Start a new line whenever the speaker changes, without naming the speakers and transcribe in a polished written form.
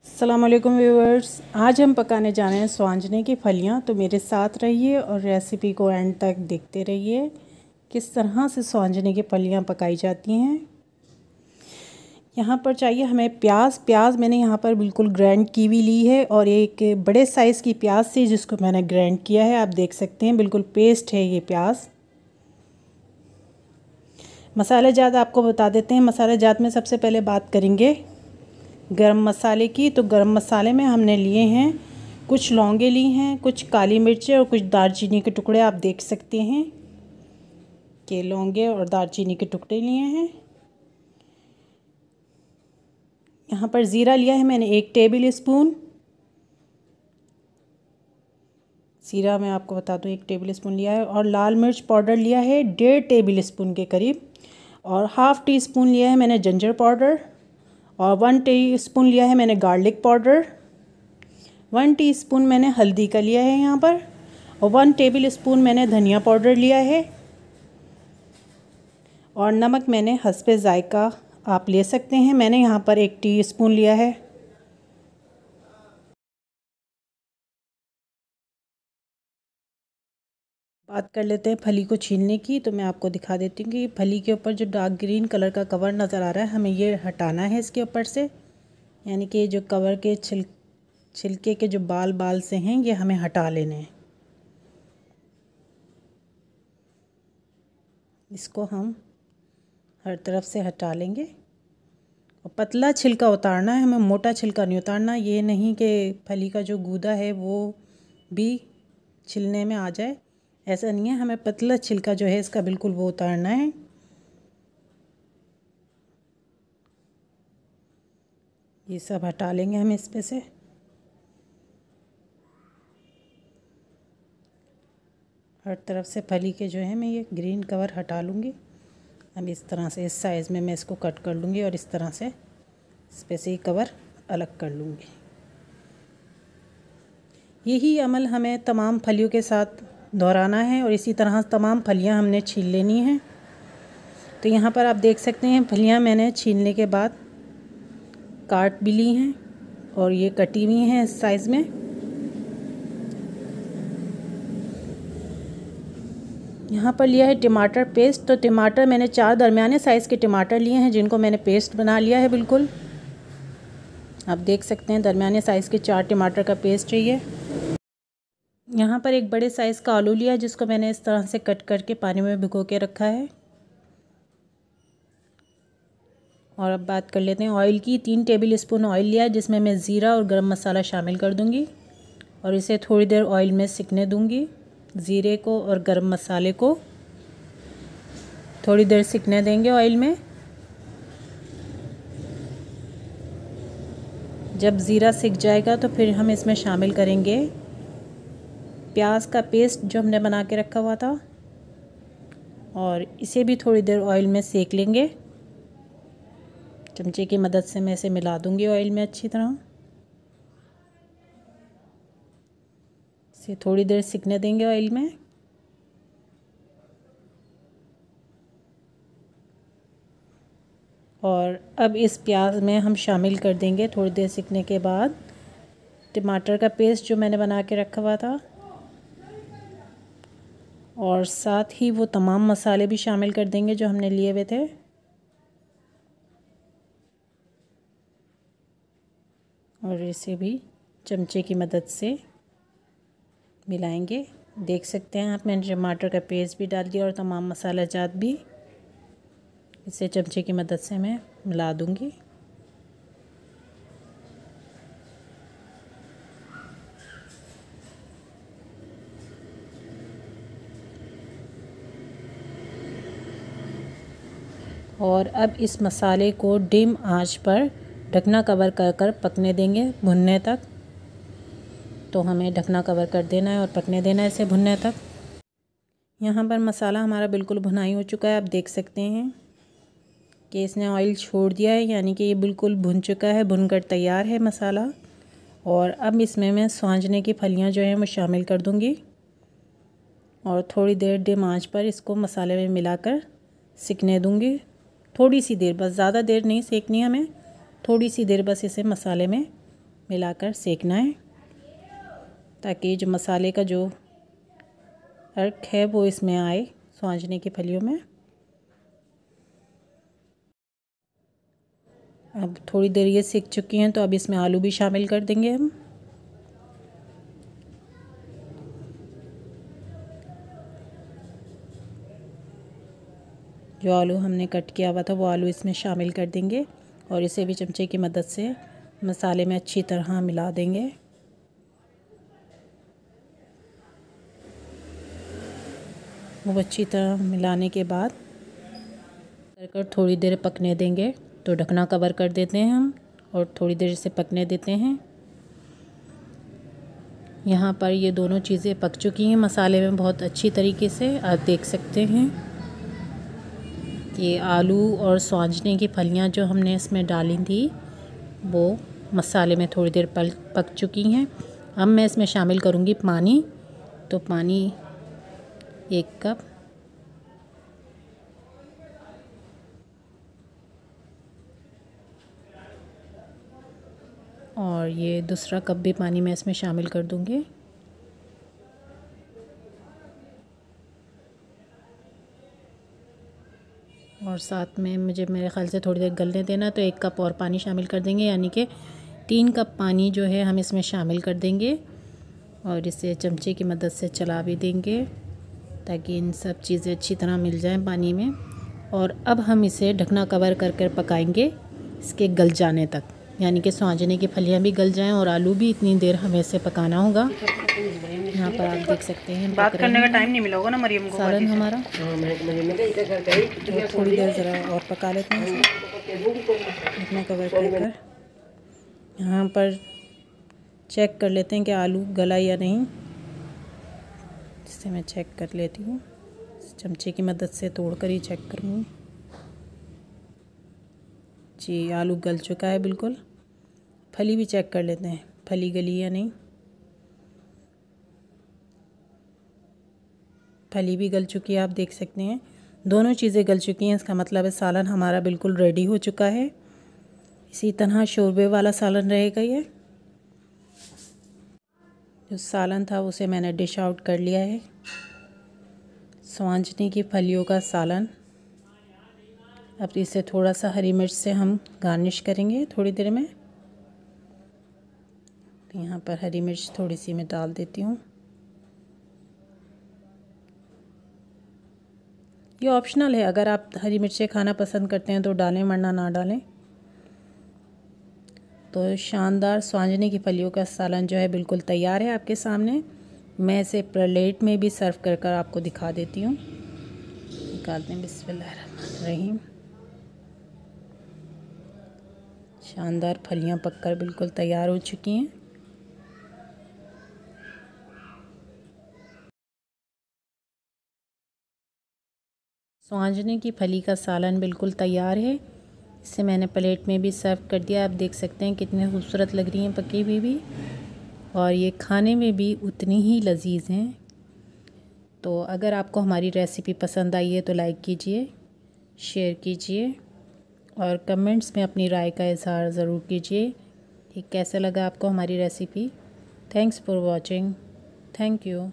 अस्सलामुअलैकुम व्यूअर्स, आज हम पकाने जा रहे हैं स्वांजने की फलियां। तो मेरे साथ रहिए और रेसिपी को एंड तक देखते रहिए किस तरह से स्वांजने की फलियां पकाई जाती हैं। यहाँ पर चाहिए हमें प्याज मैंने यहाँ पर बिल्कुल ग्राइंड की हुई ली है और एक बड़े साइज़ की प्याज थी जिसको मैंने ग्राइंड किया है। आप देख सकते हैं बिल्कुल पेस्ट है ये प्याज। मसाले जात आपको बता देते हैं। मसाले जात में सबसे पहले बात करेंगे गरम मसाले की। तो गरम मसाले में हमने लिए हैं कुछ लौंगे ली हैं, कुछ काली मिर्चें और कुछ दालचीनी के टुकड़े। आप देख सकते हैं कि लौंगे और दालचीनी के टुकड़े लिए हैं। यहाँ पर ज़ीरा लिया है मैंने 1 टेबल स्पून। ज़ीरा मैं आपको बता दूँ 1 टेबल स्पून लिया है। और लाल मिर्च पाउडर लिया है 1.5 टेबल स्पून के करीब। और हाफ़ टी स्पून लिया है मैंने जिंजर पाउडर। और 1 टीस्पून लिया है मैंने गार्लिक पाउडर। 1 टीस्पून मैंने हल्दी का लिया है यहाँ पर। और 1 टेबल स्पून मैंने धनिया पाउडर लिया है। और नमक मैंने हस्बे जायका आप ले सकते हैं। मैंने यहाँ पर 1 टीस्पून लिया है। बात कर लेते हैं फली को छीलने की। तो मैं आपको दिखा देती हूँ कि फली के ऊपर जो डार्क ग्रीन कलर का कवर नज़र आ रहा है हमें ये हटाना है इसके ऊपर से। यानी कि जो कवर के छिलके के जो बाल से हैं ये हमें हटा लेने हैं। इसको हम हर तरफ से हटा लेंगे। और पतला छिलका उतारना है हमें, मोटा छिलका नहीं उतारना। ये नहीं कि फली का जो गूदा है वो भी छिलने में आ जाए, ऐसा नहीं है। हमें पतला छिलका जो है इसका बिल्कुल वो उतारना है। ये सब हटा लेंगे हम इस पे से। हर तरफ से फली के जो है मैं ये ग्रीन कवर हटा लूँगी। अब इस तरह से इस साइज़ में मैं इसको कट कर लूँगी और इस तरह से इस पे से कवर अलग कर लूँगी। यही अमल हमें तमाम फलियों के साथ दोहराना है और इसी तरह तमाम फलियां हमने छील लेनी हैं। तो यहाँ पर आप देख सकते हैं फलियां मैंने छीलने के बाद काट भी ली हैं और ये कटी हुई हैं इस साइज़ में। यहाँ पर लिया है टमाटर पेस्ट। तो टमाटर मैंने 4 दरमियाने साइज़ के टमाटर लिए हैं जिनको मैंने पेस्ट बना लिया है बिल्कुल। आप देख सकते हैं दरमियाने साइज़ के 4 टमाटर का पेस्ट चाहिए। यहाँ पर एक बड़े साइज़ का आलू लिया जिसको मैंने इस तरह से कट करके पानी में भिगो के रखा है। और अब बात कर लेते हैं ऑयल की। 3 टेबल स्पून ऑयल लिया जिसमें मैं ज़ीरा और गरम मसाला शामिल कर दूँगी और इसे थोड़ी देर ऑयल में सिकने दूँगी। ज़ीरे को और गरम मसाले को थोड़ी देर सिकने देंगे ऑयल में। जब ज़ीरा सिक जाएगा तो फिर हम इसमें शामिल करेंगे प्याज का पेस्ट जो हमने बना के रखा हुआ था और इसे भी थोड़ी देर ऑयल में सेक लेंगे। चमचे की मदद से मैं इसे मिला दूंगी ऑयल में अच्छी तरह। इसे थोड़ी देर सिकने देंगे ऑयल में। और अब इस प्याज में हम शामिल कर देंगे थोड़ी देर सिकने के बाद टमाटर का पेस्ट जो मैंने बना के रखा हुआ था और साथ ही वो तमाम मसाले भी शामिल कर देंगे जो हमने लिए हुए थे। और इसे भी चमचे की मदद से मिलाएंगे। देख सकते हैं आप मैंने टमाटर का पेस्ट भी डाल दिया और तमाम मसाला जात भी। इसे चमचे की मदद से मैं मिला दूंगी। और अब इस मसाले को डिम आंच पर ढकना कवर कर पकने देंगे भुनने तक। तो हमें ढकना कवर कर देना है और पकने देना है इसे भुनने तक। यहाँ पर मसाला हमारा बिल्कुल भुनाई हो चुका है। आप देख सकते हैं कि इसने ऑयल छोड़ दिया है, यानी कि ये बिल्कुल भुन चुका है, भुनकर तैयार है मसाला। और अब इसमें मैं स्वांजने की फलियाँ जो हैं वो शामिल कर दूँगी और थोड़ी देर डिम आंच पर इसको मसाले में मिलाकर सिकने दूँगी। थोड़ी सी देर, बस ज़्यादा देर नहीं सेकनी हमें, थोड़ी सी देर बस इसे मसाले में मिलाकर सेकना है, ताकि जो मसाले का जो अर्क है वो इसमें आए स्वांजने की फलियों में। अब थोड़ी देर ये सिक चुकी हैं, तो अब इसमें आलू भी शामिल कर देंगे हम। जो आलू हमने कट किया हुआ था वो आलू इसमें शामिल कर देंगे और इसे भी चमचे की मदद से मसाले में अच्छी तरह मिला देंगे। वो अच्छी तरह मिलाने के बाद कर थोड़ी देर पकने देंगे। तो ढकना कवर कर देते हैं हम और थोड़ी देर इसे पकने देते हैं। यहाँ पर ये दोनों चीज़ें पक चुकी हैं मसाले में बहुत अच्छी तरीके से। आप देख सकते हैं कि आलू और स्वांजने की फलियाँ जो हमने इसमें डाली थी वो मसाले में थोड़ी देर पक चुकी हैं। अब मैं इसमें शामिल करूँगी पानी। तो पानी 1 कप, और ये दूसरा कप भी पानी मैं इसमें शामिल कर दूँगी। और साथ में मुझे मेरे ख़्याल से थोड़ी देर गलने देना, तो 1 कप और पानी शामिल कर देंगे, यानी कि 3 कप पानी जो है हम इसमें शामिल कर देंगे और इसे चमचे की मदद से चला भी देंगे ताकि इन सब चीज़ें अच्छी तरह मिल जाएं पानी में। और अब हम इसे ढकना कवर कर कर पकाएंगे इसके गल जाने तक, यानी कि स्वांजने की फलियाँ भी गल जाएं और आलू भी इतनी देर हमें इसे पकाना होगा। यहाँ पर आप देख सकते हैं
बात करने का टाइम नहीं मिला होगा ना मरियम को।
सालन हमारा तो थोड़ी देर ज़रा और पका लेते हैं ढकना कवर कर। यहाँ पर चेक कर लेते हैं कि आलू गला या नहीं। जिससे मैं चेक कर लेती हूँ, चमचे की मदद से तोड़कर ही चेक करूँगी। जी आलू गल चुका है बिल्कुल। फली भी चेक कर लेते हैं, फली गली या नहीं। फली भी गल चुकी है, आप देख सकते हैं दोनों चीज़ें गल चुकी हैं। इसका मतलब है सालन हमारा बिल्कुल रेडी हो चुका है। इसी तरह शोरबे वाला सालन रहेगा ये। जो सालन था उसे मैंने डिश आउट कर लिया है। स्वांजने की फलियों का सालन। अब इसे थोड़ा सा हरी मिर्च से हम गार्निश करेंगे थोड़ी देर में। तो यहाँ पर हरी मिर्च थोड़ी सी मैं डाल देती हूँ। ये ऑप्शनल है, अगर आप हरी मिर्चें खाना पसंद करते हैं तो डालें, वरना ना डालें। तो शानदार स्वांजने की फलियों का सालन जो है बिल्कुल तैयार है आपके सामने। मैं इसे प्लेट में भी सर्व कर कर आपको दिखा देती हूँ। निकालते हैं, बिस्मिल्लाहिर्रहमानिर्रहीम। शानदार फलियाँ पककर बिल्कुल तैयार हो चुकी हैं। स्वांजने की फली का सालन बिल्कुल तैयार है। इसे मैंने प्लेट में भी सर्व कर दिया। आप देख सकते हैं कितने खूबसूरत लग रही हैं पकी हुई भी, और ये खाने में भी उतनी ही लजीज हैं। तो अगर आपको हमारी रेसिपी पसंद आई है तो लाइक कीजिए, शेयर कीजिए और कमेंट्स में अपनी राय का इज़हार ज़रूर कीजिए कि कैसा लगा आपको हमारी recipe. Thanks for watching. Thank you.